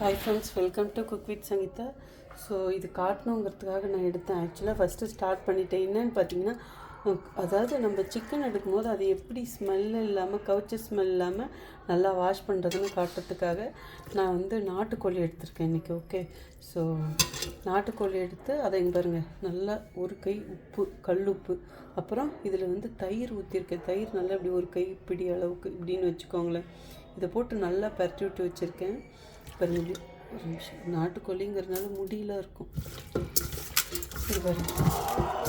Hi friends, welcome to cook with Sangeetha. So இது காட்டணுங்கிறதுக்காக நான் எடுத்தேன். ஆக்சுவலாக ஃபஸ்ட்டு ஸ்டார்ட் பண்ணிட்டேன். என்னென்னு பார்த்தீங்கன்னா, அதாவது நம்ம சிக்கன் எடுக்கும்போது அது எப்படி ஸ்மெல் இல்லாமல், கவுச்ச ஸ்மெல் இல்லாமல் நல்லா வாஷ் பண்ணுறதுன்னு காட்டுறதுக்காக நான் நாட்டுக்கோழி எடுத்திருக்கேன் இன்றைக்கி. ஓகே, ஸோ நாட்டுக்கோழி எடுத்து அதை இங்கே பாருங்கள், நல்லா ஒரு கை உப்பு, கல் உப்பு, அப்புறம் இதில் தயிர் ஊற்றிருக்கேன். தயிர் நல்லா இப்படி ஒரு கை பிடி அளவுக்கு இப்படின்னு வச்சுக்கோங்களேன். இதை போட்டு நல்லா பரட்டி விட்டு வச்சுருக்கேன். பாருங்க, ஒரு நிமிஷம், நாட்டுக்கோழிங்கிறதுனால முடியெலாம் இருக்கும். இது பாருங்க,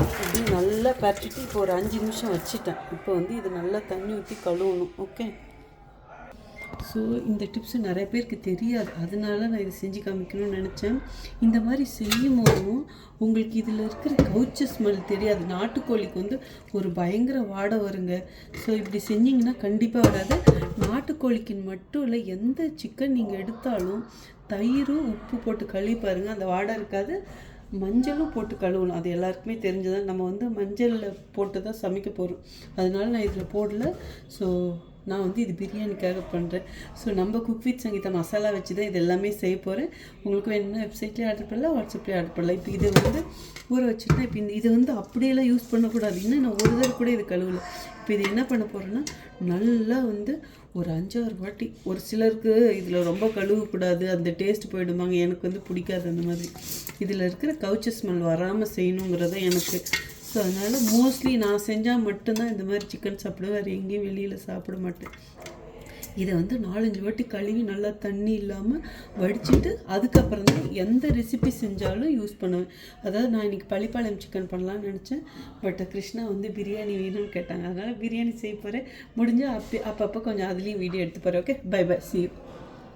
இப்படி நல்லா பரட்டிட்டு இப்போ ஒரு 5 நிமிஷம் வச்சுட்டேன். இப்போ இது நல்லா தண்ணி ஊற்றி கழுவணும். ஓகே, ஸோ இந்த டிப்ஸு நிறைய பேருக்கு தெரியாது, அதனால நான் இதை செஞ்சு காமிக்கணும்னு நினச்சேன். இந்த மாதிரி செய்யும் போதும் உங்களுக்கு இதில் இருக்கிற கவுச்ச ஸ்மெல் தெரியாது. நாட்டுக்கோழிக்கு ஒரு பயங்கர வாடை வருங்க. ஸோ இப்படி செஞ்சிங்கன்னா கண்டிப்பாக வராது. நாட்டுக்கோழிக்குன்னு மட்டும் இல்லை, எந்த சிக்கன் நீங்கள் எடுத்தாலும் தயிரும் உப்பு போட்டு கழுவி பாருங்கள், அந்த வாடை இருக்காது. மஞ்சளும் போட்டு கழுவணும், அது எல்லாருக்குமே தெரிஞ்சுதான். நம்ம மஞ்சளில் போட்டு தான் சமைக்க போகிறோம், அதனால நான் இதில் போடல. ஸோ நான் இது பிரியாணிக்காக பண்ணுறேன். ஸோ நம்ம குக் வித் சங்கீதா மசாலா வச்சு தான் இது எல்லாமே செய்ய போகிறேன். உங்களுக்கு வேணும்னா வெப்சைட்லேயே ஆர்டர் பண்ணலாம், வாட்ஸ்அப்லேயே ஆர்டர் பண்ணலாம். இப்போ இது ஊற வச்சுட்டேன். இப்போ இது அப்படியெல்லாம் யூஸ் பண்ணக்கூடாது. இன்னும் நான் ஒரு தடவை கூட இது கழுவலை. இப்போ இது என்ன பண்ண போகிறேன்னா, நல்லா ஒரு 5-6 வாட்டி, ஒரு சிலருக்கு இதில் ரொம்ப கழுவக்கூடாது, அந்த டேஸ்ட் போயிடுவாங்க. எனக்கு பிடிக்காது அந்த மாதிரி. இதில் இருக்கிற கவுச்ச ஸ்மெல் வராமல் செய்யணுங்கிறத எனக்கு. ஸோ அதனால் மோஸ்ட்லி நான் செஞ்சால் மட்டும்தான் இந்த மாதிரி சிக்கன் சாப்பிடுவேன், வேறு எங்கேயும் வெளியில் சாப்பிட மாட்டேன். இதை 4-5 வாட்டி கழுவி நல்லா தண்ணி இல்லாமல் வடிச்சிட்டு அதுக்கப்புறம் தான் எந்த ரெசிபி செஞ்சாலும் யூஸ் பண்ணுவேன். அதாவது நான் இன்றைக்கி பள்ளிப்பாளையம் சிக்கன் பண்ணலான்னு நினச்சேன். பட் கிருஷ்ணா பிரியாணி வேணும்னு கேட்டாங்க, அதனால் பிரியாணி செய்ய போகிறேன். முடிஞ்சால் அப்பப்போ கொஞ்சம் அதுலேயும் வீடியோ எடுத்து போகிறேன். Okay, bye bye, see you.